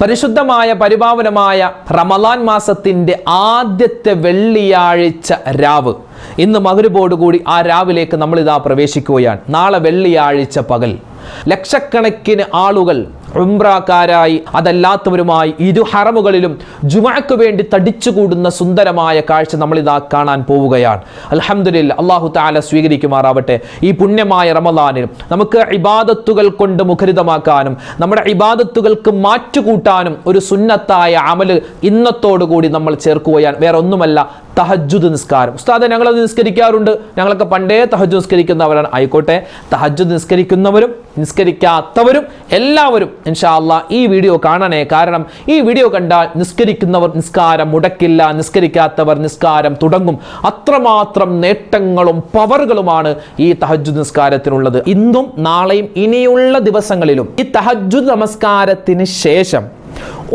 പരിശുദ്ധമായ പരിപാവനമായ റമളാൻ മാസത്തിൻ്റെ ആദ്യത്തെ വെള്ളിയാഴ്ച രാവ്, ഇന്ന് മഗ്‌രിബോടുകൂടി ആ രാവിലേക്ക് നമ്മളിതാ പ്രവേശിക്കുകയാണ്. നാളെ വെള്ളിയാഴ്ച പകൽ ലക്ഷക്കണക്കിന് ആളുകൾ ഉംറക്കാരായി അതല്ലാത്തവരുമായി ഇരു ഹറമുകളിലും ജുമുഅക്ക് വേണ്ടി തടിച്ചുകൂടുന്ന സുന്ദരമായ കാഴ്ച നമ്മളിതാ കാണാൻ പോവുകയാണ്. അൽഹംദുലില്ലാഹ്, അല്ലാഹു തആല സ്വീകരിക്കുമാറാവട്ടെ. ഈ പുണ്യമായ റമളാനിൽ നമുക്ക് ഇബാദത്തുകൾ കൊണ്ട് മുഖരിതമാക്കാനും നമ്മുടെ ഇബാദത്തുകൾക്ക് മാറ്റുകൂട്ടാനും ഒരു സുന്നത്തായ അമൽ ഇന്നത്തോടുകൂടി നമ്മൾ ചേർക്കുകയാണ്. വേറെ ഒന്നുമല്ല, തഹജ്ജുദ് നിസ്കാരം. ഉസ്താദെ, ഞങ്ങളത് നിസ്കരിക്കാറുണ്ട്, ഞങ്ങളൊക്കെ പണ്ടേ തഹജ്ജുദ് നിസ്കരിക്കുന്നവരാണ്. ആയിക്കോട്ടെ, തഹജ്ജുദ് നിസ്കരിക്കുന്നവരും നിസ്കരിക്കാത്തവരും എല്ലാവരും ഇൻഷാ അല്ലാഹ് ഈ വീഡിയോ കാണണേ. കാരണം ഈ വീഡിയോ കണ്ടാൽ നിസ്കരിക്കുന്നവർ നിസ്കാരം മുടക്കില്ല, നിസ്കരിക്കാത്തവർ നിസ്കാരം തുടങ്ങും. അത്രമാത്രം നേട്ടങ്ങളും പവറുകളുമാണ് ഈ തഹജ്ജുദ് നിസ്കാരത്തിനുള്ളത്. ഇന്നും നാളെയും ഇനിയുള്ള ദിവസങ്ങളിലും ഈ തഹജ്ജുദ് നമസ്കാരത്തിന് ശേഷം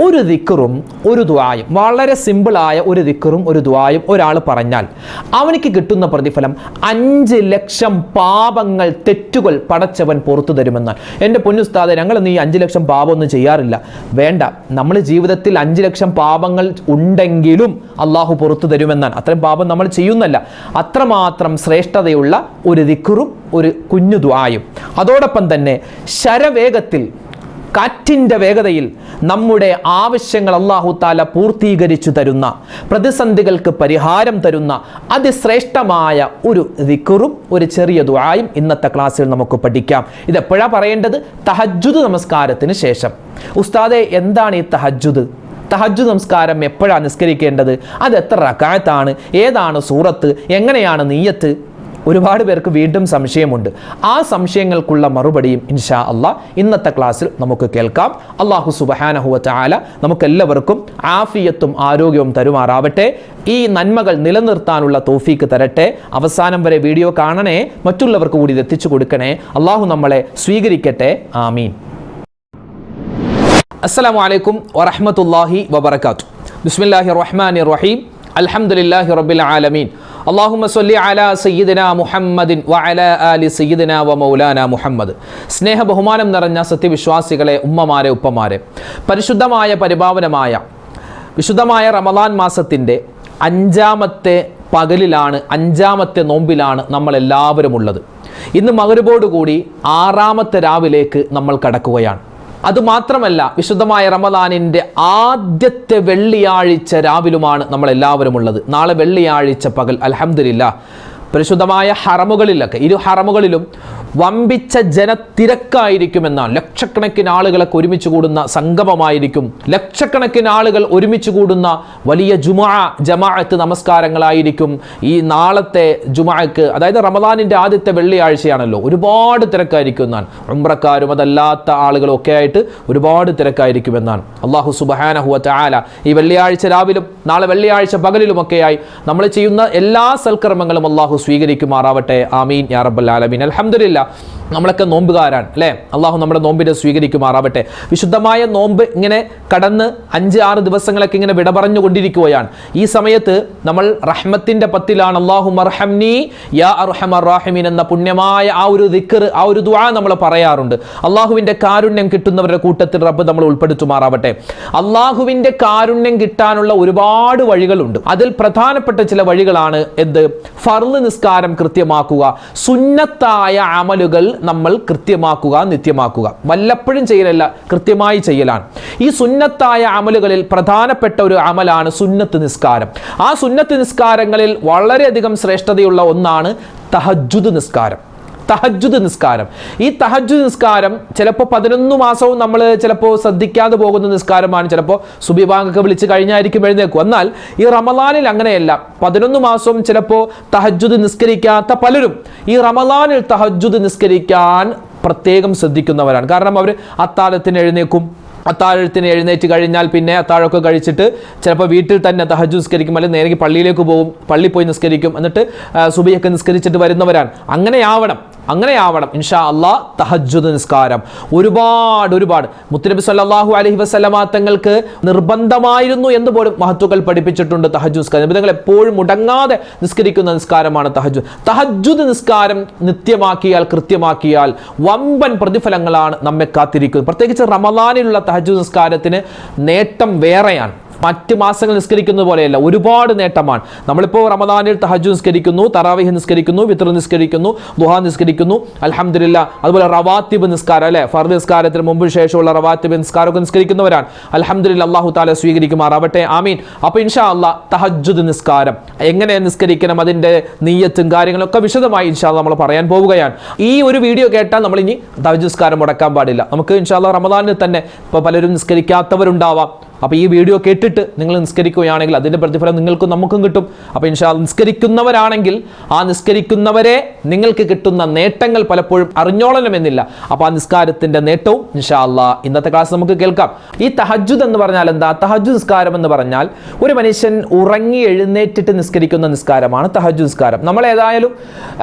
ഒരു ദിക്റും ഒരു ദുആയും, വളരെ സിമ്പിളായ ഒരു ദിക്റും ഒരു ദുആയും ഒരാൾ പറഞ്ഞാൽ അവനിക്ക് കിട്ടുന്ന പ്രതിഫലം 5 ലക്ഷം പാപങ്ങൾ, തെറ്റുകൾ പടച്ചവൻ പുറത്തു തരുമെന്നാണ്. എൻ്റെ പൊന്നുസ്താദെ, ഞങ്ങളൊന്നും ഈ 5 ലക്ഷം പാപമൊന്നും ചെയ്യാറില്ല. വേണ്ട, നമ്മൾ ജീവിതത്തിൽ 5 ലക്ഷം പാപങ്ങൾ ഉണ്ടെങ്കിലും അള്ളാഹു പുറത്തു തരുമെന്നാണ്. അത്രയും പാപം നമ്മൾ ചെയ്യുന്നല്ല. അത്രമാത്രം ശ്രേഷ്ഠതയുള്ള ഒരു ദിക്റും ഒരു കുഞ്ഞു ദുആയും, അതോടൊപ്പം തന്നെ ശരവേഗത്തിൽ, കാറ്റിൻ്റെ വേഗതയിൽ നമ്മുടെ ആവശ്യങ്ങൾ അല്ലാഹു തആല പൂർത്തീകരിച്ചു തരുന്ന, പ്രതിസന്ധികൾക്ക് പരിഹാരം തരുന്ന അതിശ്രേഷ്ഠമായ ഒരു ദിക്റും ഒരു ചെറിയ ദുആയും ഇന്നത്തെ ക്ലാസ്സിൽ നമുക്ക് പഠിക്കാം. ഇതെപ്പോഴാണ് പറയേണ്ടത്? തഹജ്ജുദ് നമസ്കാരത്തിന് ശേഷം. ഉസ്താദെ, എന്താണ് ഈ തഹജ്ജുദ്? തഹജ്ജുദ് നമസ്കാരം എപ്പോഴാണ് നിസ്കരിക്കേണ്ടത്? അത് എത്ര റക്അത്താണ്? ഏതാണ് സൂറത്ത്? എങ്ങനെയാണ് നിയ്യത്ത്? ഒരുപാട് പേർക്ക് വീണ്ടും സംശയമുണ്ട്. ആ സംശയങ്ങൾക്കുള്ള മറുപടിയും ഇൻഷാ അല്ലാഹ് ഇന്നത്തെ ക്ലാസ്സിൽ നമുക്ക് കേൾക്കാം. അല്ലാഹു സുബ്ഹാനഹു വ തആല നമുക്കെല്ലാവർക്കും ആഫിയത്തും ആരോഗ്യവും തരുമാറാവട്ടെ. ഈ നന്മകൾ നിലനിർത്താനുള്ള തൗഫീക്ക് തരട്ടെ. അവസാനം വരെ വീഡിയോ കാണണേ, മറ്റുള്ളവർക്ക് കൂടി ഇത് എത്തിച്ചു കൊടുക്കണേ. അല്ലാഹു നമ്മളെ സ്വീകരിക്കട്ടെ. ആമീൻ. അസ്സലാമു അലൈക്കും വറഹ്മത്തുള്ളാഹി വബറകാതുഹു. ബിസ്മില്ലാഹിർ റഹ്മാനിർ റഹീം. അൽഹംദുലില്ലാഹി റബ്ബിൽ ആലമീൻ. അല്ലാഹുമ്മ സ്വല്ലി അലാ സയ്യിദിനാ മുഹമ്മദിൻ വഅലാ ആലി സയ്യിദിനാ വമൗലാനാ മുഹമ്മദ്. സ്നേഹ ബഹുമാനം നിറഞ്ഞ സത്യവിശ്വാസികളെ, ഉമ്മമാരെ, ഉപ്പമാരെ, പരിശുദ്ധമായ പരിപാവനമായ വിശുദ്ധമായ റമളാൻ മാസത്തിൻ്റെ 5ാമത്തെ പകലിലാണ്, 5ാമത്തെ നോമ്പിലാണ് നമ്മളെല്ലാവരും ഉള്ളത്. ഇന്ന് മഗ്‌രിബോടുകൂടി 6ാമത്തെ രാവിലേക്ക് നമ്മൾ കടക്കുകയാണ്. അതുമാത്രമല്ല, വിശുദ്ധമായ റമളാനിൻ്റെ ആദ്യത്തെ വെള്ളിയാഴ്ച രാവിലുമാണ് നമ്മളെല്ലാവരും ഉള്ളത്. നാളെ വെള്ളിയാഴ്ച പകൽ അൽഹംദുലില്ലാഹ് പരിശുദ്ധമായ ഹറമുകളിലൊക്കെ, ഇരു ഹറമുകളിലും വമ്പിച്ച ജനത്തിരക്കായിരിക്കുമെന്നാണ്. ലക്ഷക്കണക്കിന് ആളുകളൊക്കെ ഒരുമിച്ച് കൂടുന്ന സംഗമമായിരിക്കും. ലക്ഷക്കണക്കിന് ആളുകൾ ഒരുമിച്ച് കൂടുന്ന വലിയ ജമാഅത്ത് നമസ്കാരങ്ങളായിരിക്കും ഈ നാളത്തെ ജുമുഅക്ക്. അതായത് റമളാനിൻ്റെ ആദ്യത്തെ വെള്ളിയാഴ്ചയാണല്ലോ, ഒരുപാട് തിരക്കായിരിക്കും എന്നാണ്. ഉംറക്കാരും അതല്ലാത്ത ആളുകളും ഒക്കെ ആയിട്ട് ഒരുപാട് തിരക്കായിരിക്കുമെന്നാണ്. അല്ലാഹു സുബ്ഹാനഹു വ തആല ഈ വെള്ളിയാഴ്ച രാവിലും നാളെ വെള്ളിയാഴ്ച പകലിലുമൊക്കെയായി നമ്മൾ ചെയ്യുന്ന എല്ലാ സൽക്കർമ്മങ്ങളും അല്ലാഹു സ്വീകരിക്കുമാറാവട്ടെ. ആമീൻ യാ റബ്ബൽ ആലമീൻ. അൽഹംദുലില്ലാഹ്, നമ്മളൊക്കെ നോമ്പുകാരാണ് അല്ലേ? അള്ളാഹു നമ്മുടെ നോമ്പിനെ സ്വീകരിക്കുമാറാവട്ടെ. വിശുദ്ധമായ നോമ്പ് ഇങ്ങനെ കടന്ന് 5-6 ദിവസങ്ങളൊക്കെ ഇങ്ങനെ വിട പറഞ്ഞുകൊണ്ടിരിക്കുകയാണ്. ഈ സമയത്ത് നമ്മൾ റഹ്മത്തിൻ്റെ പത്തിലാണ്. അല്ലാഹുമ്മ അർഹംനി യാ അർഹമർ റഹീമീൻ എന്ന പുണ്യമായ ആ ഒരു ദിക്ർ, ആ ഒരു ദുആ നമ്മൾ പറയാറുണ്ട്. അള്ളാഹുവിൻ്റെ കാരുണ്യം കിട്ടുന്നവരുടെ കൂട്ടത്തിൽ റബ്ബ് നമ്മൾ ഉൾപ്പെടുത്തുമാറാവട്ടെ. അള്ളാഹുവിൻ്റെ കാരുണ്യം കിട്ടാനുള്ള ഒരുപാട് വഴികളുണ്ട്. അതിൽ പ്രധാനപ്പെട്ട ചില വഴികളാണ് എന്ത്? ഫർള് നിസ്കാരം കൃത്യമാക്കുക, സുന്നത്തായ അമലുകൾ നമ്മൾ കൃത്യമാക്കുക, നിത്യമാക്കുക. വല്ലപ്പോഴും ചെയ്യലല്ല, കൃത്യമായി ചെയ്യലാണ്. ഈ സുന്നത്തായ അമലുകളിൽ പ്രധാനപ്പെട്ട ഒരു അമലാണ് സുന്നത്ത് നിസ്കാരം. ആ സുന്നത്ത് നിസ്കാരങ്ങളിൽ വളരെയധികം ശ്രേഷ്ഠതയുള്ള ഒന്നാണ് തഹജ്ജുദ് നിസ്കാരം. തഹജ്ജുദ് നിസ്കാരം, ഈ തഹജ്ജുദ് നിസ്കാരം ചിലപ്പോൾ 11 മാസവും നമ്മൾ ചിലപ്പോൾ ശ്രദ്ധിക്കാതെ പോകുന്ന നിസ്കാരമാണ്. ചിലപ്പോൾ സുബഹി ബാങ്കൊക്കെ വിളിച്ച് കഴിഞ്ഞായിരിക്കും എഴുന്നേക്കും. എന്നാൽ ഈ റമളാനിൽ അങ്ങനെയല്ല. 11 മാസവും ചിലപ്പോൾ തഹജ്ജുദ് നിസ്കരിക്കാത്ത പലരും ഈ റമളാനിൽ തഹജ്ജുദ് നിസ്കരിക്കാൻ പ്രത്യേകം ശ്രദ്ധിക്കുന്നവരാണ്. കാരണം അവർ അത്താഴത്തിന് എഴുന്നേക്കും, അത്താഴത്തിന് എഴുന്നേറ്റ് കഴിഞ്ഞാൽ പിന്നെ അത്താഴമൊക്കെ കഴിച്ചിട്ട് ചിലപ്പോൾ വീട്ടിൽ തന്നെ തഹജ്ജുദ് നിസ്കരിക്കും, അല്ലെങ്കിൽ നേരെ പള്ളിയിലേക്ക് പോകും, പള്ളിയിൽ പോയി നിസ്കരിക്കും, എന്നിട്ട് സുബഹിയൊക്കെ നിസ്കരിച്ചിട്ട് വരുന്നവരാണ്. അങ്ങനെയാവണം. അങ്ങനെയാവണം ഇൻഷാ അല്ലാഹ് തഹജ്ജുദ് നിസ്കാരം. ഒരുപാട് മുത്തുനബി സല്ലല്ലാഹു അലൈഹി വസല്ലമ തങ്ങൾക്ക് നിർബന്ധമായിരുന്നു എന്ന് പോലും മഹത്തുക്കൾ പഠിപ്പിച്ചിട്ടുണ്ട് തഹജ്ജുദ് നിസ്കാരം. നബി തങ്ങൾ എപ്പോഴും മുടങ്ങാതെ നിസ്കരിക്കുന്ന നിസ്കാരമാണ് തഹജ്ജുദ്. തഹജ്ജുദ് നിസ്കാരം നിത്യമാക്കിയാൽ, കൃത്യമാക്കിയാൽ വമ്പൻ പ്രതിഫലങ്ങളാണ് നമ്മെ കാത്തിരിക്കുന്നത്. പ്രത്യേകിച്ച് റമദാനിലുള്ള തഹജ്ജുദ് നിസ്കാരത്തിന് നേട്ടം വേറെയാണ്. മറ്റ് മാസങ്ങൾ നിസ്കരിക്കുന്നത് പോലെയല്ല, ഒരുപാട് നേട്ടമാണ്. നമ്മളിപ്പോൾ റമദാനിൽ തഹജ്ജുദ് നിസ്കരിക്കുന്നു, തറാവീഹ് നിസ്കരിക്കുന്നു, വിത്ർ നിസ്കരിക്കുന്നു, ദുഹാ നിസ്കരിക്കുന്നു, അൽഹംദുലില്ലാഹ്. അതുപോലെ റവാത്തിബ് നിസ്കാരം അല്ലെ, ഫർദ് നിസ്കാരത്തിന് മുമ്പ് ശേഷമുള്ള റവാത്തിബ് നിസ്കാരമൊക്കെ നിസ്കരിക്കുന്നവരാണ്. അൽഹംദുലില്ലാഹ്, അല്ലാഹു തആല സ്വീകരിക്കുമാറാവട്ടെ, ആമീൻ. അപ്പോൾ ഇൻഷാ അല്ലാഹ് തഹജ്ജുദ് നിസ്കാരം എങ്ങനെ നിസ്കരിക്കണം, അതിൻ്റെ നിയ്യത്തും കാര്യങ്ങളൊക്കെ വിശദമായി ഇൻഷാ അല്ലാഹ് നമ്മൾ പറയാൻ പോവുകയാണ്. ഈ ഒരു വീഡിയോ കേട്ടാൽ നമ്മൾ ഇനി തഹജ്ജുദ് നിസ്കാരം മുടക്കാൻ പാടില്ല. നമുക്ക് ഇൻഷാ അല്ലാഹ് റമദാനിൽ തന്നെ ഇപ്പോൾ പലരും നിസ്കരിക്കാത്തവരുണ്ടാവാം. അപ്പോൾ ഈ വീഡിയോ കേട്ടിട്ട് നിങ്ങൾ നിസ്കരിക്കുകയാണെങ്കിൽ അതിൻ്റെ പ്രതിഫലം നിങ്ങൾക്കും നമുക്കും കിട്ടും. അപ്പോൾ ഇൻഷാ അല്ലാഹ് നിസ്കരിക്കുന്നവരാണെങ്കിൽ ആ നിസ്കരിക്കുന്നവരെ നിങ്ങൾക്ക് കിട്ടുന്ന നേട്ടങ്ങൾ പലപ്പോഴും അറിഞ്ഞോളണമെന്നില്ല. അപ്പോൾ ആ നിസ്കാരത്തിൻ്റെ നേട്ടവും ഇൻഷാ അല്ലാഹ് ഇന്നത്തെ ക്ലാസ് നമുക്ക് കേൾക്കാം. ഈ തഹജ്ജുദ് എന്ന് പറഞ്ഞാൽ എന്താ? തഹജ്ജുദ് നിസ്കാരം എന്ന് പറഞ്ഞാൽ ഒരു മനുഷ്യൻ ഉറങ്ങി എഴുന്നേറ്റിട്ട് നിസ്കരിക്കുന്ന നിസ്കാരമാണ് തഹജ്ജുദ് നിസ്കാരം. നമ്മൾ ഏതായാലും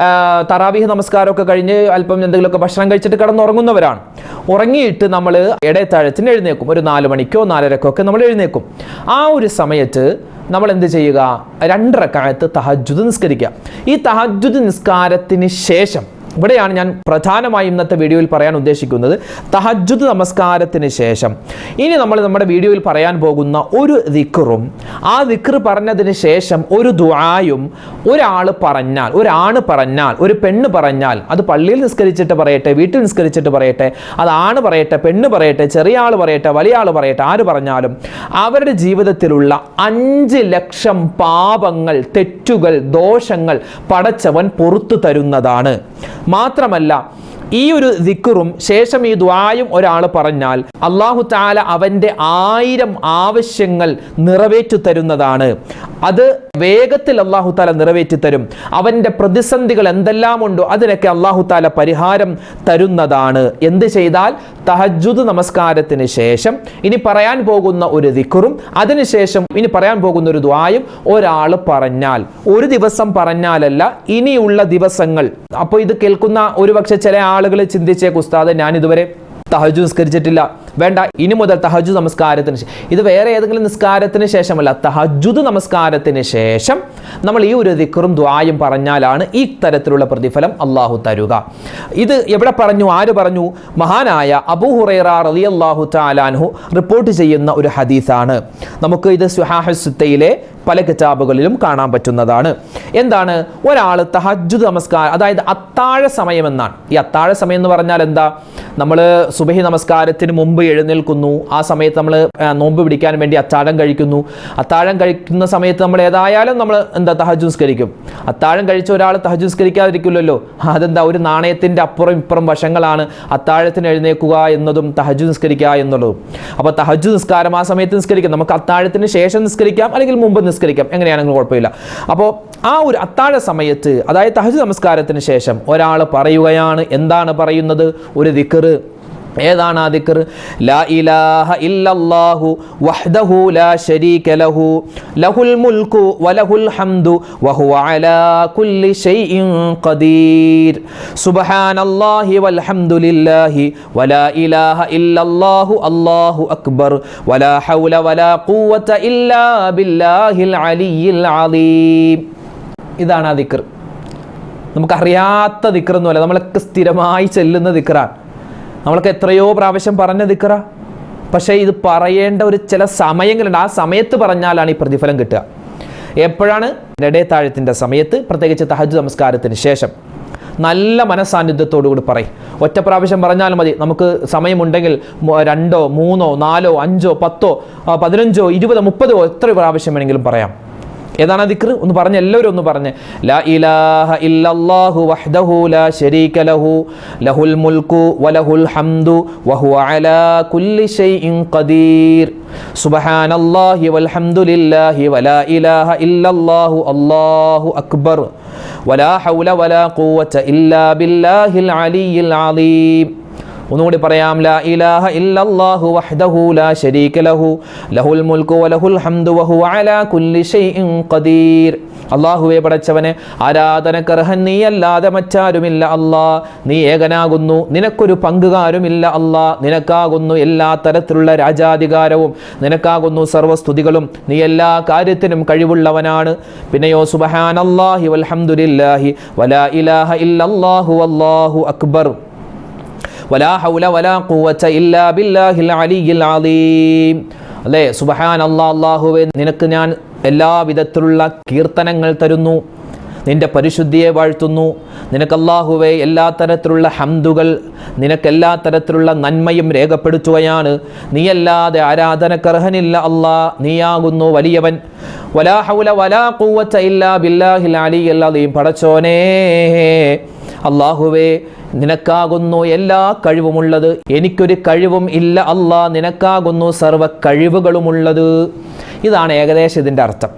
തറാവീഹ് നമസ്കാരമൊക്കെ കഴിഞ്ഞ് അല്പം എന്തെങ്കിലുമൊക്കെ ഭക്ഷണം കഴിച്ചിട്ട് കിടന്നുറങ്ങുന്നവരാണ്. ഉറങ്ങിയിട്ട് നമ്മൾ ഇടയത്താഴത്തിന് എഴുന്നേക്കും. ഒരു 4 മണിക്കോ 4:30 നമ്മൾ എഴുന്നേക്കും. ആ ഒരു സമയത്ത് നമ്മൾ എന്ത് ചെയ്യുക? 2 റക്അത്ത് തഹജ്ജുദ് നിസ്കരിക്കുക. ഈ തഹജ്ജുദ് നിസ്കാരത്തിന് ശേഷം, ഇവിടെയാണ് ഞാൻ പ്രധാനമായും ഇന്നത്തെ വീഡിയോയിൽ പറയാൻ ഉദ്ദേശിക്കുന്നത്, തഹജ്ജുദ് നമസ്കാരത്തിന് ശേഷം ഇനി നമ്മൾ നമ്മുടെ വീഡിയോയിൽ പറയാൻ പോകുന്ന ഒരു ദിക്റും, ആ ദിക്ർ പറഞ്ഞതിന് ശേഷം ഒരു ദുആയും ഒരാണ് പറഞ്ഞാൽ, ഒരു പെണ്ണ് പറഞ്ഞാൽ, അത് പള്ളിയിൽ നിസ്കരിച്ചിട്ട് പറയട്ടെ, വീട്ടിൽ നിസ്കരിച്ചിട്ട് പറയട്ടെ, അത് ആണ് പറയട്ടെ, പെണ്ണ് പറയട്ടെ, ചെറിയ ആൾ പറയട്ടെ, വലിയ ആൾ പറയട്ടെ, ആര് പറഞ്ഞാലും അവരുടെ ജീവിതത്തിലുള്ള 5 ലക്ഷം പാപങ്ങൾ, തെറ്റുകൾ, ദോഷങ്ങൾ പടച്ചവൻ പുറത്തു തരുന്നതാണ്. മാത്രമല്ല ഈ ഒരു ദിക്റും ശേഷം ഈ ദുആയും ഒരാൾ പറഞ്ഞാൽ അല്ലാഹു തആല അവൻ്റെ 1000 ആവശ്യങ്ങൾ നിറവേറ്റി തരുന്നതാണ്. അത് വേഗത്തിൽ അല്ലാഹു തആല നിറവേറ്റി തരും. അവൻ്റെ പ്രതിസന്ധികൾ എന്തെല്ലാം ഉണ്ടോ അതിനൊക്കെ അല്ലാഹു തആല പരിഹാരം തരുന്നതാണ്. എന്ത് ചെയ്താൽ? തഹജ്ജുദ് നമസ്കാരത്തിന് ശേഷം ഇനി പറയാൻ പോകുന്ന ഒരു ദിക്റും അതിനുശേഷം ഇനി പറയാൻ പോകുന്ന ഒരു ദുആയും ഒരാൾ പറഞ്ഞാൽ, ഒരു ദിവസം പറഞ്ഞാലല്ല, ഇനിയുള്ള ദിവസങ്ങൾ. അപ്പോൾ ഇത് കേൾക്കുന്ന ഒരുപക്ഷെ ചില ആളുകൾ ചിന്തിച്ചേക്കും, ഉസ്താദ് ഞാൻ ഇതുവരെ തഹജ്ജുദ് നിസ്കരിച്ചിട്ടില്ല. വേണ്ട, ഇനി മുതൽ തഹജ്ജുദ് നമസ്കാരത്തിന് ഇത് വേറെ ഏതെങ്കിലും നിസ്കാരത്തിന് ശേഷമല്ല, തഹജ്ജുദ് നമസ്കാരത്തിന് ശേഷം നമ്മൾ ഈ ഒരു ദിക്റും ദുആയും പറഞ്ഞാലാണ് ഈ തരത്തിലുള്ള പ്രതിഫലം അല്ലാഹു തരുക. ഇത് എവിടെ പറഞ്ഞു? ആര് പറഞ്ഞു? മഹാനായ അബൂ ഹുറൈറ റളിയല്ലാഹു തആല അൻഹു റിപ്പോർട്ട് ചെയ്യുന്ന ഒരു ഹദീസാണ്. നമുക്ക് ഇത് സ്വഹാഹുസ് സിത്തയിലെ പല കിതാബുകളിലും കാണാൻ പറ്റുന്നതാണ്. എന്താണ്? ഒരാൾ തഹജ്ജുദ് നമസ്കാരം, അതായത് അത്താഴ സമയം എന്നാണ്. ഈ അത്താഴ സമയം എന്ന് പറഞ്ഞാൽ എന്താ? നമ്മൾ സുബഹി നമസ്കാരത്തിന് മുമ്പ് എഴുന്നേൽക്കുന്നു. ആ സമയത്ത് നമ്മൾ നോമ്പ് പിടിക്കാൻ വേണ്ടി അത്താഴം കഴിക്കുന്നു. അത്താഴം കഴിക്കുന്ന സമയത്ത് നമ്മൾ ഏതായാലും നമ്മൾ എന്താ തഹജ്ജുദ് നിസ്കരിക്കും. അത്താഴം കഴിച്ച ഒരാൾ തഹജ്ജുദ് നിസ്കരിക്കാതിരിക്കില്ലല്ലോ. അതെന്താ? ഒരു നാണയത്തിൻ്റെ അപ്പുറം ഇപ്പുറം വശങ്ങളാണ് അത്താഴത്തിന് എഴുന്നേൽക്കുക എന്നതും തഹജ്ജുദ് നിസ്കരിക്കുക എന്നുള്ളതും. അപ്പോൾ തഹജ്ജുദ് നിസ്കാരം ആ സമയത്ത് നിസ്കരിക്കാം. നമുക്ക് അത്താഴത്തിന് ശേഷം നിസ്കരിക്കാം, അല്ലെങ്കിൽ മുമ്പ് നിസ്കരിക്കാം, എങ്ങനെയാണെങ്കിലും കുഴപ്പമില്ല. അപ്പോൾ ആ ഒരു അത്താഴ സമയത്ത്, അതായത് തഹജ്ജുദ് നമസ്കാരത്തിന് ശേഷം ഒരാൾ പറയുകയാണ്. എന്താണ് പറയുന്നത്? ഒരു ദിക്ർ. ഏതാണ് ആ ദിക്ർ? ലാ ഇലാഹ ഇല്ലല്ലാഹു വഹ്ദഹു ലാ ശരീക ലഹു ലഹുൽ മുൽക്കു വലഹുൽ ഹംദു വഹുവ അലാ കുല്ലി ഷൈഇൻ ഖദീർ സുബ്ഹാനല്ലാഹി വൽഹംദുലില്ലാഹി വലാ ഇലാഹ ഇല്ലല്ലാഹു അല്ലാഹു അക്ബർ വലാ ഹൗല വലാ ഖുവത ഇല്ലാ ബില്ലാഹിൽ അലിയിൽ അലീം. ഇതാണ് ആ ദിക്ർ. നമുക്കറിയാത്ത ദിക്റൊന്നുമല്ല, നമ്മളൊക്കെ സ്ഥിരമായി ചെല്ലുന്ന ദിക്റാണ്. നമ്മളൊക്കെ എത്രയോ പ്രാവശ്യം പറഞ്ഞ ദിക്റാ. പക്ഷേ ഇത് പറയേണ്ട ഒരു ചില സമയങ്ങളുണ്ട്. ആ സമയത്ത് പറഞ്ഞാലാണ് ഈ പ്രതിഫലം കിട്ടുക. എപ്പോഴാണ്? ഇടയത്താഴത്തിൻ്റെ സമയത്ത്, പ്രത്യേകിച്ച് തഹജ്ജുദ് നമസ്കാരത്തിന് ശേഷം. നല്ല മനസ്സാന്നിധ്യത്തോടു കൂടി പറയും. ഒറ്റ പ്രാവശ്യം പറഞ്ഞാലും മതി. നമുക്ക് സമയമുണ്ടെങ്കിൽ 2, 3, 4, 5, 10, 15, 20, 30 എത്ര പ്രാവശ്യം വേണമെങ്കിലും പറയാം. ഏതാണ് ദിക്ർ? ഒന്ന് പറഞ്ഞ്, എല്ലാവരും ഒന്ന് പറഞ്ഞ്. ലാ ഇലാഹ ഇല്ലല്ലാഹു വഹ്ദഹു ലാ ശരീക ലഹു ലഹുൽ മുൽക്കു വലഹുൽ ഹംദു വഹുവ അലാ കുല്ലി ഷൈഇൻ ഖദീർ സുബ്ഹാനല്ലാഹി വൽഹംദുലില്ലാഹി വലാ ഇലാഹ ഇല്ലല്ലാഹു അല്ലാഹു അക്ബർ വലാ ഹൗല വലാ ഖുവത ഇല്ലാ ബില്ലാഹിൽ അലിയിൽ അലീം ഒന്നുകൂടി പറയാം, ലാ ഇലാഹ ഇല്ലല്ലാഹു വഹ്ദഹു ലാ ശരീക ലഹു ലഹുൽ മുൽക്കു വലഹുൽ ഹംദു വഹുവ അലാ കുല്ലി ഷൈഇൻ ഖദീർ. അല്ലാഹുവേ പടച്ചവനെ, ആരാധനക്കർഹൻ നീയല്ലാതെ മറ്റാരുമില്ല അല്ലാ. നീ ഏകനാകുന്നു, നിനക്കൊരു പങ്കുകാരുമില്ല അല്ലാ. നിനക്കാകുന്നു എല്ലാ തരത്തിലുള്ള രാജാധികാരവും, നിനക്കാകുന്നു സർവസ്തുതികളും. നീ എല്ലാ കാര്യത്തിനും കഴിവുള്ളവനാണ്. പിന്നെയോ സുബ്ഹാനല്ലാഹി വൽഹംദുലില്ലാഹി വലാ ഇലാഹ ഇല്ലല്ലാഹു വല്ലാഹു അക്ബർ വലാ ഹൗല വലാ ഖുവത ഇല്ലാ ബില്ലാഹിൽ അലിയ്യിൽ അലീം. അല്ലേ, സുബ്ഹാനല്ലാഹ്, അല്ലാഹുവേ നിനക്ക് ഞാൻ എല്ലാ വിധത്തിലുള്ള കീർത്തനങ്ങൾ തരുന്നു, നിന്റെ പരിശുദ്ധിയെ വാഴ്ത്തുന്നു. നിനക്ക് അല്ലാഹുവേ എല്ലാ തരത്തിലുള്ള ഹംദുകൾ, നിനക്കെല്ലാ തരത്തിലുള്ള നന്മയും രേഖപ്പെടുത്തുകയാണ്. നീയല്ലാതെ ആരാധനക്കർഹനില്ല അല്ലാ, നീയാകുന്നു വലിയവൻ. വലാ ഹൗല വലാ ഖുവത ഇല്ലാ ബില്ലാഹിൽ അലിയ്യിൽ അലീം. പടച്ചോനേ അല്ലാഹുവേ, നിനക്കാകുന്നു എല്ലാ കഴിവുമുള്ളത്, എനിക്കൊരു കഴിവും ഇല്ല അല്ലാ. നിനക്കാകുന്നു സർവ്വ കഴിവുകളുമുള്ളത്. ഇതാണ് ഏകദേശം ഇതിൻ്റെ അർത്ഥം.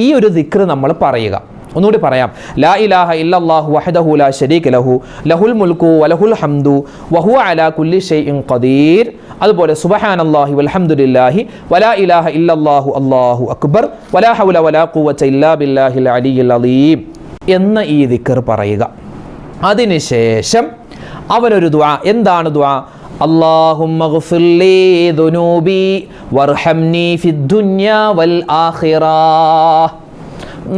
ഈ ഒരു ദിക്ർ നമ്മൾ പറയുക. ഒന്നുകൂടി പറയാം, ലാ ഇലാഹ ഇല്ലല്ലാഹു വഹ്ദഹു ലാ ശരീക ലഹു ലഹുൽ മുൽക്കു വലഹുൽ ഹംദു വഹുവ അലാ കുല്ലി ഷൈഇൻ ഖദീർ. അതുപോലെ സുബ്ഹാനല്ലാഹി വൽഹംദുലില്ലാഹി വലാ ഇലാഹ ഇല്ലല്ലാഹു അല്ലാഹു അക്ബർ വലാ ഹൗല വലാ ഖുവത ഇല്ലാ ബില്ലാഹിൽ അലിയ്യിൽ അലീം എന്ന ഈ ദിക്ർ പറയുക. അതിനുശേഷം അവനൊരു ദുആ. എന്താണ് ദുആ? അല്ലാഹുമ്മ ഗ്ഫിർ ലീ ദുനൂബി വർഹംനി ഫിദ്ദുനിയ വൽ ആഖിറ.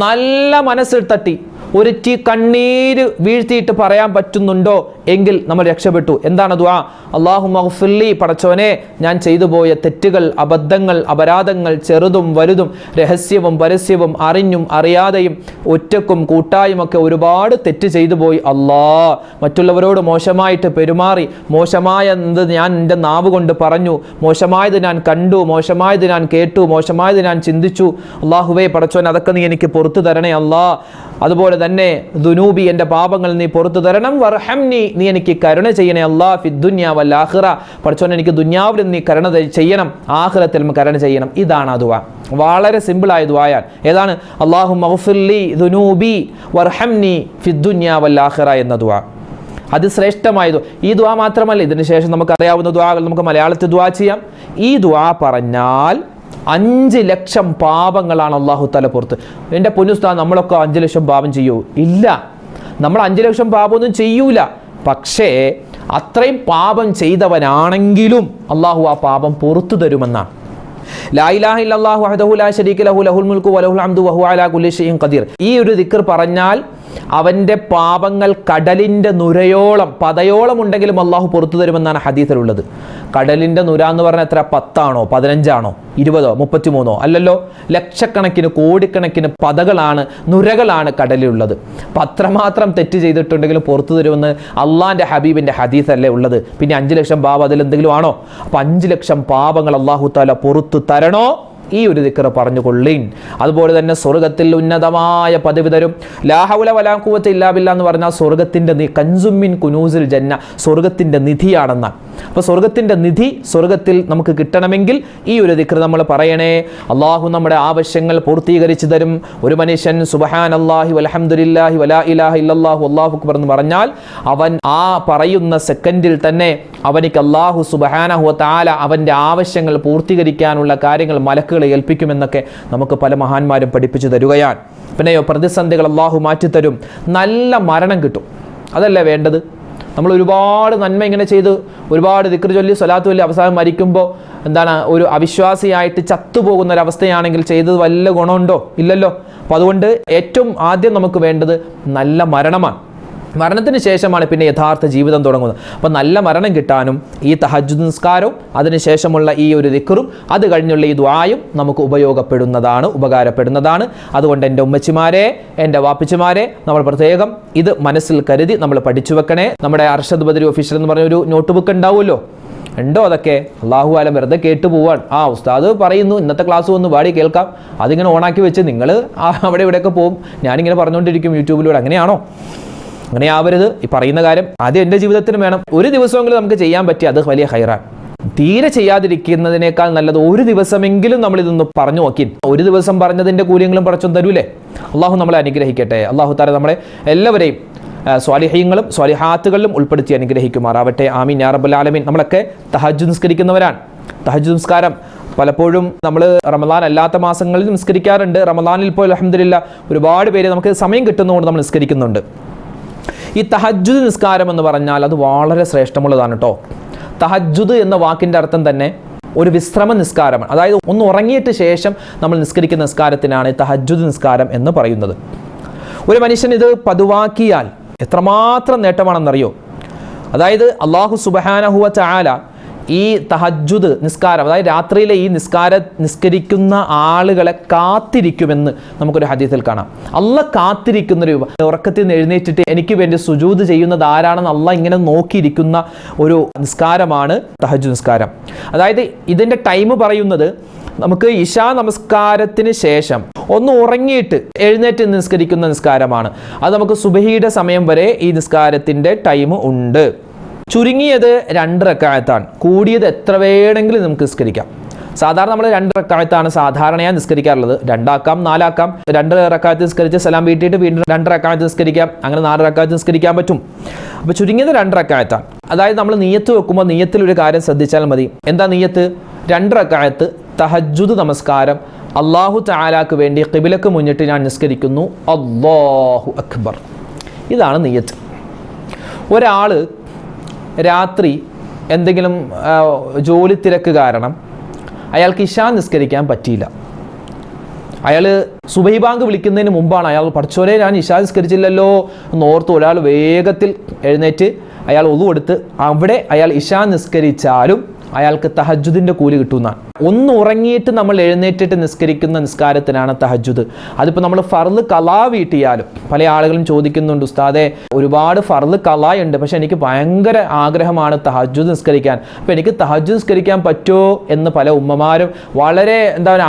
നല്ല മനസ്സിൽ തട്ടി ഒരിറ്റി കണ്ണീര് വീഴ്ത്തിയിട്ട് പറയാൻ പറ്റുന്നുണ്ടോ എങ്കിൽ നമ്മൾ രക്ഷപ്പെട്ടു. എന്താണ് ദുആ? അല്ലാഹുമ്മ ഗ്ഫിർ ലീ, പടച്ചോനെ ഞാൻ ചെയ്തു പോയ തെറ്റുകൾ, അബദ്ധങ്ങൾ, അപരാധങ്ങൾ, ചെറുതും വലുതും, രഹസ്യവും പരസ്യവും, അറിഞ്ഞും അറിയാതെയും ഒറ്റക്കും കൂട്ടായുമൊക്കെ ഒരുപാട് തെറ്റ് ചെയ്തു പോയി അല്ലാ. മറ്റുള്ളവരോട് മോശമായിട്ട് പെരുമാറി, മോശമായത് ഞാൻ എൻ്റെ നാവ് കൊണ്ട് പറഞ്ഞു, മോശമായത് ഞാൻ കണ്ടു, മോശമായത് ഞാൻ കേട്ടു, മോശമായത് ഞാൻ ചിന്തിച്ചു. അല്ലാഹുവേ പടച്ചോൻ അതൊക്കെ നീ എനിക്ക് പുറത്തു തരണേ അല്ലാ. അതുപോലെ തന്നെ ദുനൂബി, എൻ്റെ പാപങ്ങൾ നീ പുറത്തു തരണം. വർഹംനി, നീ എനിക്ക് കരുണ ചെയ്യണേ അല്ലാ. ഫിദ്ദുനിയ വൽ ആഖിറ, പടച്ചോൻ എനിക്ക് ദുനിയാവിലും നീ കരുണ ചെയ്യണം, ആഖിറത്തിലും കരുണ ചെയ്യണം. ഇതാണ് ആ ദുആ. വളരെ സിമ്പിളായ ദുആയാണ്. ഏതാണ്? അല്ലാഹുമ്മ ഗ്ഫിർ ലീ ദുനൂബി വർഹംനി ഫിദ്ദുനിയ വൽ ആഖിറ എന്ന ദുആ. അത് ശ്രേഷ്ഠമായത്. ഈ ദുആ മാത്രമല്ല, ഇതിന് ശേഷം നമുക്ക് അറിയാവുന്ന ദുആകൾ നമുക്ക് മലയാളത്തിൽ ദുആ ചെയ്യാം. ഈ ദുആ പറഞ്ഞാൽ 5 ലക്ഷം പാപങ്ങളാണ് അല്ലാഹു തആല പുറത്ത്. എൻ്റെ പൊന്നുസ്താദ്, നമ്മളൊക്കെ 5 ലക്ഷം പാപം ചെയ്യൂ? ഇല്ല, നമ്മൾ 5 ലക്ഷം പാപമൊന്നും ചെയ്യൂല. പക്ഷേ അത്രയും പാപം ചെയ്തവനാണെങ്കിലും അല്ലാഹു ആ പാപം പുറത്തു തരുമെന്നാണ്. ലാ ഇലാഹ ഇല്ലല്ലാഹു വഹ്ദഹു ലാ ശരീക ലഹു ലഹുൽ മുൽക്കു വലഹുൽ ഹംദു വഹുവ അലാ കുല്ലി ഷൈഇൻ ഖദീർ. ഈ ഒരു ദിക്ർ പറഞ്ഞാൽ അവൻ്റെ പാപങ്ങൾ കടലിൻ്റെ നുരയോളം, പതയോളം ഉണ്ടെങ്കിലും അള്ളാഹു പുറത്തു തരുമെന്നാണ് ഹദീസിലുള്ളത്. കടലിൻ്റെ നുര എന്ന് പറഞ്ഞാൽ എത്ര? 10 ആണോ 15 ആണോ 20 33 അല്ലല്ലോ. ലക്ഷക്കണക്കിന് കോടിക്കണക്കിന് പതകളാണ്, നുരകളാണ് കടലിലുള്ളത്. അപ്പം അത്രമാത്രം തെറ്റ് ചെയ്തിട്ടുണ്ടെങ്കിലും പുറത്തു തരുമെന്ന് അള്ളാൻ്റെ ഹബീബിൻ്റെ ഹദീസല്ലേ ഉള്ളത്. പിന്നെ 5 ലക്ഷം പാപം അതിലെന്തെങ്കിലും ആണോ? അപ്പം 5 ലക്ഷം പാപങ്ങൾ അള്ളാഹു തആല പുറത്തു തരണോ? ഈ ഒരു ദിക്ർ പറഞ്ഞുകൊള്ളീൻ. അതുപോലെ തന്നെ സ്വർഗത്തിൽ ഉന്നതമായ പദവി തരും. ലാ ഹൗല വലാ ഖുവത ഇല്ലാ ബില്ലാ എന്ന് പറഞ്ഞാൽ സ്വർഗത്തിൻ്റെ കൻസുമിൻ കുനൂസിൽ ജന്ന, സ്വർഗത്തിൻ്റെ നിധിയാണെന്നാണ്. അപ്പോൾ സ്വർഗത്തിൻ്റെ നിധി സ്വർഗത്തിൽ നമുക്ക് കിട്ടണമെങ്കിൽ ഈ ഒരു ദിക്ർ നമ്മൾ പറയണേ. അള്ളാഹു നമ്മുടെ ആവശ്യങ്ങൾ പൂർത്തീകരിച്ചു തരും. ഒരു മനുഷ്യൻ സുബ്ഹാനല്ലാഹി വൽഹംദുലില്ലാഹി വലാ ഇലാഹ ഇല്ലല്ലാഹു അല്ലാഹു അക്ബർ എന്ന് പറഞ്ഞാൽ അവൻ ആ പറയുന്ന സെക്കൻഡിൽ തന്നെ അവനിക്ക് അള്ളാഹു സുബ്ഹാനഹു വ തആല അവൻ്റെ ആവശ്യങ്ങൾ പൂർത്തീകരിക്കാനുള്ള കാര്യങ്ങൾ മലക്കുകളെ ഏൽപ്പിക്കുമെന്നൊക്കെ നമുക്ക് പല മഹാന്മാരും പഠിപ്പിച്ചു തരുകയാണ്. പിന്നെയോ പ്രതിസന്ധികൾ അള്ളാഹു മാറ്റിത്തരും. നല്ല മരണം കിട്ടും. അതല്ലേ വേണ്ടത്? നമ്മൾ ഒരുപാട് നന്മ ഇങ്ങനെ ചെയ്ത് ഒരുപാട് ദിക്ർ ചൊല്ലി സ്വലാത്ത് ചൊല്ലി അവസാനം മരിക്കുമ്പോൾ എന്താണ്, ഒരു അവിശ്വാസിയായിട്ട് ചത്തുപോകുന്ന ഒരവസ്ഥയാണെങ്കിൽ ചെയ്തത് വല്ല ഗുണമുണ്ടോ? ഇല്ലല്ലോ. അപ്പോൾ അതുകൊണ്ട് ഏറ്റവും ആദ്യം നമുക്ക് വേണ്ടത് നല്ല മരണമാണ്. മരണത്തിന് ശേഷമാണ് പിന്നെ യഥാർത്ഥ ജീവിതം തുടങ്ങുന്നത്. അപ്പോൾ നല്ല മരണം കിട്ടാനും ഈ തഹജ്ജുദ് നിസ്കാരവും അതിനുശേഷമുള്ള ഈ ഒരു ദിക്റും അത് കഴിഞ്ഞുള്ള ഈ ദുആയും നമുക്ക് ഉപകാരപ്പെടുന്നതാണ്. അതുകൊണ്ട് എൻ്റെ ഉമ്മച്ചിമാരെ, എൻ്റെ വാപ്പിച്ചിമാരെ, നമ്മൾ പ്രത്യേകം ഇത് മനസ്സിൽ കരുതി നമ്മൾ പഠിച്ചു വെക്കണേ. നമ്മുടെ അർഷദ് ബദരി ഒഫീഷ്യൽ എന്ന് പറഞ്ഞൊരു നോട്ട് ബുക്ക് ഉണ്ടാവുമല്ലോ, ഉണ്ടോ? അതൊക്കെ അള്ളാഹു ആലം വെറുതെ കേട്ടു പോവാൻ. ഉസ്താദ് പറയുന്നു ഇന്നത്തെ ക്ലാസ് ഒന്ന് വാടി കേൾക്കാം, അതിങ്ങനെ ഓണാക്കി വെച്ച് നിങ്ങൾ അവിടെ ഇവിടെയൊക്കെ പോകും. ഞാനിങ്ങനെ പറഞ്ഞുകൊണ്ടിരിക്കും യൂട്യൂബിലൂടെ. അങ്ങനെയാണോ? അങ്ങനെ ആവരുത്. ഈ പറയുന്ന കാര്യം ആദ്യം എൻ്റെ ജീവിതത്തിന് വേണം. ഒരു ദിവസമെങ്കിലും നമുക്ക് ചെയ്യാൻ പറ്റി, അത് വലിയ ഹൈറാണ്. തീരെ ചെയ്യാതിരിക്കുന്നതിനേക്കാൾ നല്ലത് ഒരു ദിവസമെങ്കിലും നമ്മൾ ഇതൊന്ന് പറഞ്ഞു നോക്കി. ഒരു ദിവസം പറഞ്ഞതിൻ്റെ കൂലിയെങ്കിലും പടച്ചോൻ തരൂലേ? അള്ളാഹു നമ്മളെ അനുഗ്രഹിക്കട്ടെ. അള്ളാഹു തആല നമ്മളെ എല്ലാവരെയും സ്വാലിഹീങ്ങളും സ്വാലിഹാത്തുകളിലും ഉൾപ്പെടുത്തി അനുഗ്രഹിക്കുമാറാവട്ടെ. ആമീൻ യാ റബ്ബൽ ആലമീൻ. നമ്മളൊക്കെ തഹജ്ജുദ് നിസ്കരിക്കുന്നവരാണ്. തഹജ്ജുദ് നിസ്കാരം പലപ്പോഴും നമ്മൾ റമദാൻ അല്ലാത്ത മാസങ്ങളിൽ നിസ്കരിക്കാറുണ്ട്. റമദാനിൽ ഇപ്പോൾ അൽഹംദുലില്ലാഹ് ഒരുപാട് പേര് നമുക്ക് സമയം കിട്ടുന്നതുകൊണ്ട് നമ്മൾ നിസ്കരിക്കുന്നുണ്ട്. ഈ തഹജ്ജുദ് നിസ്കാരം എന്ന് പറഞ്ഞാൽ അത് വളരെ ശ്രേഷ്ഠമുള്ളതാണ് കേട്ടോ. തഹജ്ജുദ് എന്ന വാക്കിൻ്റെ അർത്ഥം തന്നെ ഒരു വിശ്രമ നിസ്കാരമാണ്. അതായത് ഒന്ന് ഉറങ്ങിയിട്ട് ശേഷം നമ്മൾ നിസ്കരിക്കുന്ന നിസ്കാരത്തിനാണ് തഹജ്ജുദ് നിസ്കാരം എന്ന് പറയുന്നത്. ഒരു മനുഷ്യൻ ഇത് പതിവാക്കിയാൽ എത്രമാത്രം നേട്ടമാണെന്നറിയോ? അതായത് അല്ലാഹു സുബ്ഹാനഹു വ തആല ഈ തഹജ്ജുദ് നിസ്കാരം, അതായത് രാത്രിയിലെ ഈ നിസ്കരിക്കുന്ന ആളുകളെ കാത്തിരിക്കുമെന്ന് നമുക്കൊരു ഹദീസിൽ കാണാം. അള്ളാഹ് കാത്തിരിക്കുന്നൊരു, ഉറക്കത്തിൽ നിന്ന് എഴുന്നേറ്റിട്ട് എനിക്ക് വേണ്ടി സുജൂദ് ചെയ്യുന്നത് ആരാണെന്ന് അള്ളാഹ് ഇങ്ങനെ നോക്കിയിരിക്കുന്ന ഒരു നിസ്കാരമാണ് തഹജ്ജുദ് നിസ്കാരം. അതായത് ഇതിൻ്റെ ടൈം പറയുന്നത് നമുക്ക് ഇശാ നമസ്കാരത്തിന് ശേഷം ഒന്ന് ഉറങ്ങിയിട്ട് എഴുന്നേറ്റ് നിസ്കരിക്കുന്ന നിസ്കാരമാണ്. അത് നമുക്ക് സുബഹിയുടെ സമയം വരെ ഈ നിസ്കാരത്തിൻ്റെ ടൈം ഉണ്ട്. ചുരുങ്ങിയത് 2 റക്അത്താണ്, കൂടിയത് എത്ര വേണമെങ്കിലും നമുക്ക് നിസ്കരിക്കാം. സാധാരണ നമ്മൾ 2 റക്അത്താണ് സാധാരണയായി നിസ്കരിക്കാറുള്ളത്. 2 ആക്കാം, 4 ആക്കാം. 2 റക്അത്ത് നിസ്കരിച്ച് സലാം വീട്ടിയിട്ട് വീണ്ടും 2 റക്അത്ത് നിസ്കരിക്കാം. അങ്ങനെ 4 റക്അത്ത് നിസ്കരിക്കാൻ പറ്റും. അപ്പോൾ ചുരുങ്ങിയത് 2 റക്അത്താണ്. അതായത് നമ്മൾ നിയ്യത്ത് വെക്കുമ്പോൾ നിയ്യത്തിലൊരു കാര്യം ശ്രദ്ധിച്ചാൽ മതി. എന്താ നിയ്യത്ത്? 2 റക്അത്ത് തഹജ്ജുദ് നമസ്കാരം അല്ലാഹു തആലാക്ക് വേണ്ടി ഖിബിലക്ക് മുന്നിട്ട് ഞാൻ നിസ്കരിക്കുന്നു, അല്ലാഹു അക്ബർ. ഇതാണ് നിയ്യത്ത്. ഒരാൾ രാത്രി എന്തെങ്കിലും ജോലി തിരക്ക് കാരണം അയാൾക്ക് ഇശാ നിസ്കരിക്കാൻ പറ്റിയില്ല. അയാൾ സുബഹി ബാങ്ക് വിളിക്കുന്നതിന് മുമ്പാണ് അയാൾ പഠിച്ചോരെ ഞാൻ ഇശാ നിസ്കരിച്ചില്ലല്ലോ എന്നോർത്ത് ഒരാൾ വേഗത്തിൽ എഴുന്നേറ്റ് അയാൾ ഒളു കൊടുത്ത് അവിടെ അയാൾ ഇശാ നിസ്കരിച്ചാലും അയാൾക്ക് തഹജ്ജുദിൻ്റെ കൂലി കിട്ടുന്നതാണ്. ഒന്ന് ഉറങ്ങിയിട്ട് നമ്മൾ എഴുന്നേറ്റിട്ട് നിസ്കരിക്കുന്ന നിസ്കാരത്തിനാണ് തഹജ്ജുദ്. അതിപ്പോൾ നമ്മൾ ഫർള് ഖളാ വീട്ടിയാലും പല ആളുകളും ചോദിക്കുന്നുണ്ട്, ഉസ്താദെ ഒരുപാട് ഫർള് ഖളാ ഉണ്ട്, പക്ഷെ എനിക്ക് ഭയങ്കര ആഗ്രഹമാണ് തഹജ്ജുദ് നിസ്കരിക്കാൻ, അപ്പോൾ എനിക്ക് തഹജ്ജുദ് നിസ്കരിക്കാൻ പറ്റുമോ എന്ന് പല ഉമ്മമാരും വളരെ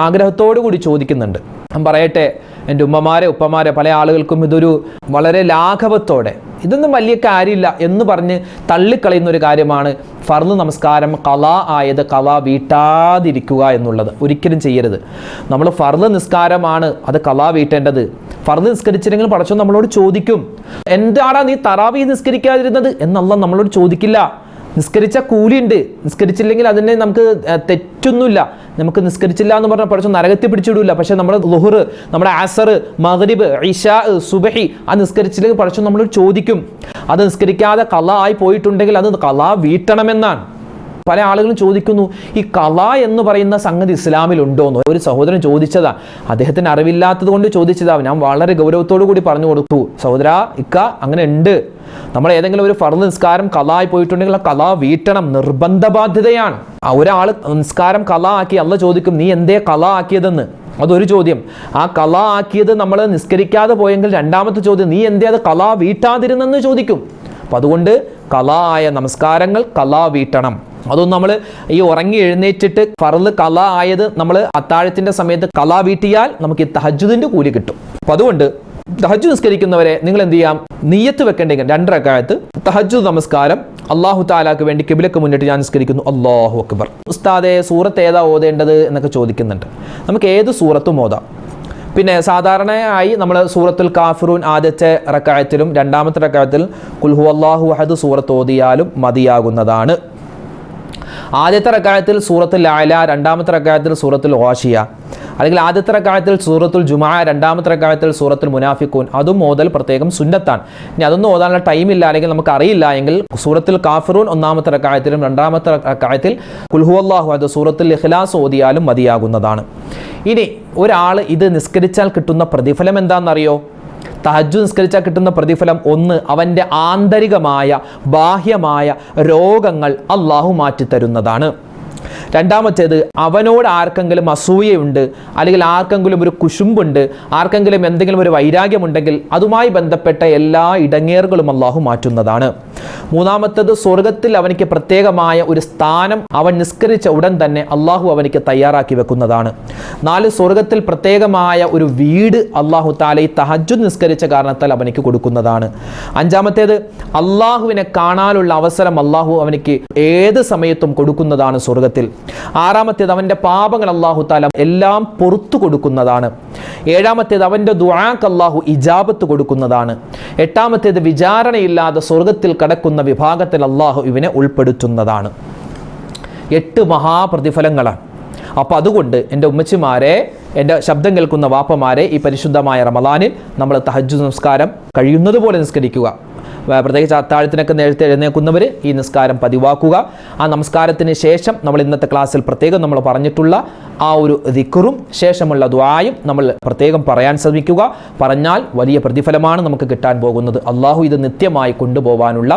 ആഗ്രഹത്തോടു കൂടി ചോദിക്കുന്നുണ്ട്. ഞാൻ പറയട്ടെ, എൻ്റെ ഉമ്മമാരെ ഉപ്പമാരെ പല ആളുകൾക്കും ഇതൊരു വളരെ ലാഘവത്തോടെ ഇതൊന്നും വലിയ കാര്യമില്ല എന്ന് പറഞ്ഞ് തള്ളിക്കളയുന്ന ഒരു കാര്യമാണ് ഫർള് നമസ്കാരം ഖളാ ആയത് ഖളാ വീട്ടാതിരിക്കുക എന്നുള്ളത്. ഒരിക്കലും ചെയ്യരുത്. നമ്മൾ ഫർള് നിസ്കാരമാണ് അത് ഖളാ വീട്ടേണ്ടത്. ഫർള് നിസ്കരിച്ചില്ലെങ്കിൽ പടച്ചോൻ നമ്മളോട് ചോദിക്കും, എന്താടാ നീ തറാവീഹ് നിസ്കരിക്കാതിരുന്നത് എന്ന് അല്ലാഹ് നമ്മളോട് ചോദിക്കില്ല. നിസ്കരിച്ച കൂലിയുണ്ട്, നിസ്കരിച്ചില്ലെങ്കിൽ അതിനെ നമുക്ക് തെറ്റൊന്നുമില്ല. നമുക്ക് നിസ്കരിച്ചില്ല എന്ന് പറഞ്ഞാൽ പടച്ചോൻ നരകത്തിൽ പിടിച്ചിടില്ല. പക്ഷേ നമ്മുടെ ളുഹ്ർ, നമ്മുടെ അസർ, മഗ്രിബ്, ഇശാ, സുബഹി അത് നിസ്കരിച്ചില്ലെങ്കിൽ പടച്ചോൻ നമ്മളോട് ചോദിക്കും. അത് നിസ്കരിക്കാതെ ഖളാ ആയി പോയിട്ടുണ്ടെങ്കിൽ അത് ഖളാ വീട്ടണമെന്നാണ്. പല ആളുകളും ചോദിക്കുന്നു, ഈ ഖളാ എന്ന് പറയുന്ന സംഗതി ഇസ്ലാമിൽ ഉണ്ടോയെന്ന്. ഒരു സഹോദരൻ ചോദിച്ചതാ, അദ്ദേഹത്തിന് അറിവില്ലാത്തത് കൊണ്ട് ചോദിച്ചതാ. ഞാൻ വളരെ ഗൗരവത്തോടു കൂടി പറഞ്ഞു കൊടുത്തു, സഹോദരാ ഇക്ക അങ്ങനെ ഉണ്ട്. നമ്മൾ ഏതെങ്കിലും ഒരു ഫർള് നിസ്കാരം ഖളാ ആയി പോയിട്ടുണ്ടെങ്കിൽ ആ ഖളാ വീട്ടണം, നിർബന്ധ ബാധ്യതയാണ്. ഒരാൾ നിസ്കാരം ഖളാ ആക്കി അല്ലാഹ് ചോദിക്കും, നീ എന്തേ ഖളാ ആക്കിയതെന്ന്. അതൊരു ചോദ്യം. ആ ഖളാ ആക്കിയത് നമ്മൾ നിസ്കരിക്കാതെ പോയെങ്കിൽ രണ്ടാമത്തെ ചോദ്യം, നീ എന്തേ അത് ഖളാ വീട്ടാതിരുന്നെന്ന് ചോദിക്കും. അപ്പം അതുകൊണ്ട് ഖളാ ആയ നമസ്കാരങ്ങൾ ഖളാ വീട്ടണം. അതൊന്നും നമ്മൾ ഈ ഉറങ്ങി എഴുന്നേറ്റിട്ട് ഫർള് ഖളാ ആയത് നമ്മൾ അത്താഴത്തിൻ്റെ സമയത്ത് ഖളാ വീട്ടിയാൽ നമുക്ക് ഈ തഹജ്ജുദിൻ്റെ കൂലി കിട്ടും. അപ്പം അതുകൊണ്ട് തഹജ്ജുദ് നിസ്കരിക്കുന്നവരെ നിങ്ങൾ എന്ത് ചെയ്യാം? നിയ്യത്ത് വെക്കേണ്ടെങ്കിൽ 2 റക്അത്ത് തഹജ്ജുദ് നമസ്കാരം അല്ലാഹു തആലാക്ക് വേണ്ടി ഖിബിലക്ക് മുന്നിട്ട് ഞാൻ നിസ്കരിക്കുന്നു, അല്ലാഹു അക്ബർ. ഉസ്താദേ സൂറത്ത് ഏതാ ഓതേണ്ടത് എന്നൊക്കെ ചോദിക്കുന്നുണ്ട്. നമുക്ക് ഏത് സൂറത്തും ഓതാം. പിന്നെ സാധാരണയായി നമ്മൾ സൂറത്തുൽ കാഫിറൂൻ ആദ്യത്തെ റക്അത്തിലും രണ്ടാമത്തെ റക്അത്തിൽ ഖുൽ ഹുവല്ലാഹു അഹദ് സൂറത്ത് ഓതിയാലും മതിയാകുന്നതാണ്. ആദ്യത്തെ റക്അത്തിൽ സൂറത്തുൽ അഅല, രണ്ടാമത്തെ റക്അത്തിൽ സൂറത്തുൽ ഗാശിയ, അല്ലെങ്കിൽ ആദ്യത്തെ റക്അത്തിൽ സൂറത്തുൽ ജുമുഅ, രണ്ടാമത്തെ റക്അത്തിൽ സൂറത്തുൽ മുനാഫിഖൂൻ, അതും ഓതൽ പ്രത്യേകം സുന്നത്താണ്. ഇനി അതൊന്നും ഓതാനുള്ള ടൈമില്ല അല്ലെങ്കിൽ നമുക്ക് അറിയില്ല എങ്കിൽ സൂറത്തുൽ കാഫിറൂൻ ഒന്നാമത്തെ റക്അത്തിലും രണ്ടാമത്തെ റക്അത്തിൽ ഖുൽ ഹുവല്ലാഹു അഹദ് സൂറത്തുൽ ഇഖ്ലാസ് ഓതിയാലും മതിയാകുന്നതാണ്. ഇനി ഒരാൾ ഇത് നിസ്കരിച്ചാൽ കിട്ടുന്ന പ്രതിഫലം എന്താണെന്നറിയോ? തഹജ്ജുദ് നിസ്കരിച്ചാൽ കിട്ടുന്ന പ്രതിഫലം, ഒന്ന് അവൻ്റെ ആന്തരികമായ ബാഹ്യമായ രോഗങ്ങൾ അള്ളാഹു മാറ്റിത്തരുന്നതാണ്. രണ്ടാമത്തേത് അവനോട് ആർക്കെങ്കിലും അസൂയയുണ്ട്, അല്ലെങ്കിൽ ആർക്കെങ്കിലും ഒരു കുശുമ്പുണ്ട്, ആർക്കെങ്കിലും എന്തെങ്കിലും ഒരു വൈരാഗ്യമുണ്ടെങ്കിൽ അതുമായി ബന്ധപ്പെട്ട എല്ലാ ഇടങ്ങേറുകളും അള്ളാഹു മാറ്റുന്നതാണ്. മൂന്നാമത്തേത് സ്വർഗത്തിൽ അവനിക്ക് പ്രത്യേകമായ ഒരു സ്ഥാനം അവൻ നിസ്കരിച്ച ഉടൻ തന്നെ അള്ളാഹു അവനിക്ക് തയ്യാറാക്കി വെക്കുന്നതാണ്. 4 സ്വർഗത്തിൽ പ്രത്യേകമായ ഒരു വീട് അള്ളാഹു താല ഈ തഹജ്ജുദ് നിസ്കരിച്ച കാരണത്താൽ അവനിക്ക് കൊടുക്കുന്നതാണ്. 5-മത്തേത് അള്ളാഹുവിനെ കാണാനുള്ള അവസരം അള്ളാഹു അവനിക്ക് ഏത് സമയത്തും കൊടുക്കുന്നതാണ് സ്വർഗത്തിൽ. 6-മത്തേത് അവൻ്റെ പാപങ്ങൾ അള്ളാഹു താല എല്ലാം പുറത്തു കൊടുക്കുന്നതാണ്. 7-മത്തേത് അവൻ്റെ ദുആക്ക് അള്ളാഹു ഇജാബത്ത് കൊടുക്കുന്നതാണ്. 8-മത്തേത് വിചാരണയില്ലാതെ സ്വർഗത്തിൽ കടക്കുന്ന വിഭാഗത്തിൽ അള്ളാഹു ഇവനെ ഉൾപ്പെടുത്തുന്നതാണ്. 8 മഹാപ്രതിഫലങ്ങളാണ്. അപ്പോൾ അതുകൊണ്ട് എൻ്റെ ഉമ്മച്ചിമാരെ, എൻ്റെ ശബ്ദം കേൾക്കുന്ന വാപ്പമാരെ, ഈ പരിശുദ്ധമായ റമളാനിൽ നമ്മൾ തഹജ്ജുദ് നമസ്കാരം കഴിയുന്നത് പോലെ നിസ്കരിക്കുക. പ്രത്യേകിച്ച് അത്താഴത്തിനൊക്കെ നേരത്തെ എഴുന്നേൽക്കുന്നവർ ഈ നിസ്കാരം പതിവാക്കുക. ആ നമസ്കാരത്തിന് ശേഷം നമ്മൾ ഇന്നത്തെ ക്ലാസ്സിൽ പ്രത്യേകം നമ്മൾ പറഞ്ഞിട്ടുള്ള ആ ഒരു ദിക്റും ശേഷമുള്ള ദുആയും നമ്മൾ പ്രത്യേകം പറയാൻ ശ്രമിക്കുക. പറഞ്ഞാൽ വലിയ പ്രതിഫലമാണ് നമുക്ക് കിട്ടാൻ പോകുന്നത്. അള്ളാഹു ഇത് നിത്യമായി കൊണ്ടുപോകാനുള്ള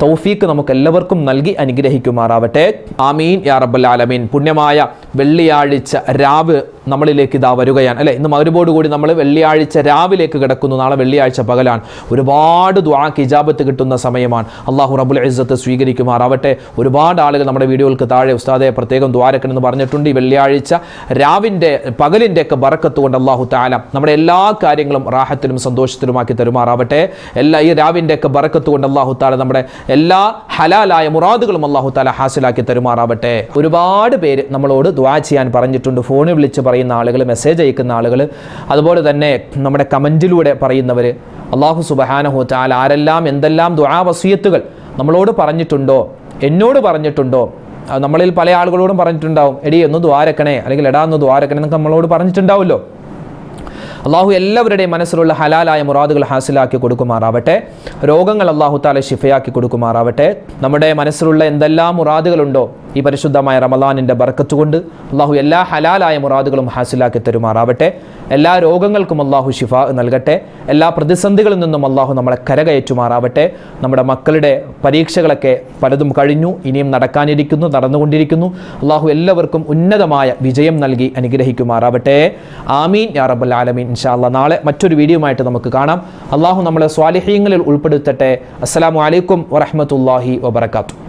തൗഫീക്ക് നമുക്ക് എല്ലാവർക്കും നൽകി അനുഗ്രഹിക്കുമാറാവട്ടെ. ആമീൻ യാ റബ്ബൽ ആലമീൻ. പുണ്യമായ വെള്ളിയാഴ്ച രാവ് നമ്മളിലേക്ക് ഇതാ വരികയാണ് അല്ലേ. ഇന്ന് മഗ്‌രിബോട് കൂടി നമ്മൾ വെള്ളിയാഴ്ച രാവിലേക്ക് കിടക്കുന്നു. നാളെ വെള്ളിയാഴ്ച പകലാണ്. ഒരുപാട് ദുആക്ക് ഇജാബത്ത് കിട്ടുന്ന സമയമാണ്. അള്ളാഹു റബ്ബുൽ ഇസ്സത്ത് സ്വീകരിക്കുമാറാവട്ടെ. ഒരുപാട് ആളുകൾ നമ്മുടെ വീഡിയോകൾക്ക് താഴെ ഉസ്താദെ പ്രത്യേകം ദുആരക്കണമെന്ന് പറഞ്ഞിട്ടുണ്ട്. ഈ വെള്ളിയാഴ്ച രാവിൻ്റെ പകലിൻ്റെ ഒക്കെ ബറക്കത്ത് കൊണ്ട് അള്ളാഹു തആല നമ്മുടെ എല്ലാ കാര്യങ്ങളും റാഹത്തിലും സന്തോഷത്തിലുമാക്കി തരുമാറാവട്ടെ. ഈ രാവിൻ്റെ ഒക്കെ ബറക്കത്ത് കൊണ്ട് അള്ളാഹു തആല നമ്മുടെ എല്ലാ ഹലാലായ മുറാദുകളും അള്ളാഹു തആല ഹാസിലാക്കി തരുമാറാവട്ടെ. ഒരുപാട് പേര് നമ്മളോട് ദുആ ചെയ്യാൻ പറഞ്ഞിട്ടുണ്ട്. ഫോണിൽ വിളിച്ച് പറയുന്ന ആളുകൾ, മെസ്സേജ് അയക്കുന്ന ആളുകൾ, അതുപോലെ തന്നെ നമ്മുടെ കമൻറ്റിലൂടെ പറയുന്നവർ. അള്ളാഹു സുബ്ഹാനഹു വ തആല ആരെല്ലാം എന്തെല്ലാം ദുആ വസിയത്തുകൾ നമ്മളോട് പറഞ്ഞിട്ടുണ്ടോ, എന്നോട് പറഞ്ഞിട്ടുണ്ടോ, നമ്മളിൽ പല ആളുകളോടും പറഞ്ഞിട്ടുണ്ടാവും, എടി ഒന്ന് ദ്വാരക്കണേ, അല്ലെങ്കിൽ എടാ ഒന്ന് ദ്വാരക്കണേ എന്നൊക്കെ നമ്മളോട് പറഞ്ഞിട്ടുണ്ടാവുമല്ലോ. അള്ളാഹു എല്ലാവരുടെയും മനസ്സിലുള്ള ഹലാലായ മുറാദുകൾ ഹാസിലാക്കി കൊടുക്കുമാറാവട്ടെ. രോഗങ്ങൾ അള്ളാഹു താല ശിഫയാക്കി കൊടുക്കുമാറാവട്ടെ. നമ്മുടെ മനസ്സിലുള്ള എന്തെല്ലാം മുറാദുകളുണ്ടോ ഈ പരിശുദ്ധമായ റമളാനിൻ്റെ ബർക്കത്ത് കൊണ്ട് അള്ളാഹു എല്ലാ ഹലാലായ മുറാദുകളും ഹാസിലാക്കി തരുമാറാവട്ടെ. എല്ലാ രോഗങ്ങൾക്കും അള്ളാഹു ശിഫ നൽകട്ടെ. എല്ലാ പ്രതിസന്ധികളിൽ നിന്നും അള്ളാഹു നമ്മളെ കരകയറ്റുമാറാവട്ടെ. നമ്മുടെ മക്കളുടെ പരീക്ഷകളൊക്കെ പലതും കഴിഞ്ഞു, ഇനിയും നടക്കാനിരിക്കുന്നു, നടന്നുകൊണ്ടിരിക്കുന്നു. അള്ളാഹു എല്ലാവർക്കും ഉന്നതമായ വിജയം നൽകി അനുഗ്രഹിക്കുമാറാവട്ടെ. ആമീൻ യാ റബ്ബൽ ആലമീൻ. ഇൻഷാ അല്ലാഹ് നാളെ മറ്റൊരു വീഡിയോയുമായിട്ട് നമുക്ക് കാണാം. അള്ളാഹു നമ്മളെ സ്വാലിഹീങ്ങളിൽ ഉൾപ്പെടുത്തട്ടെ. അസ്സലാമു അലൈക്കും വറഹ്മത്തുള്ളാഹി വബറകാതുഹു.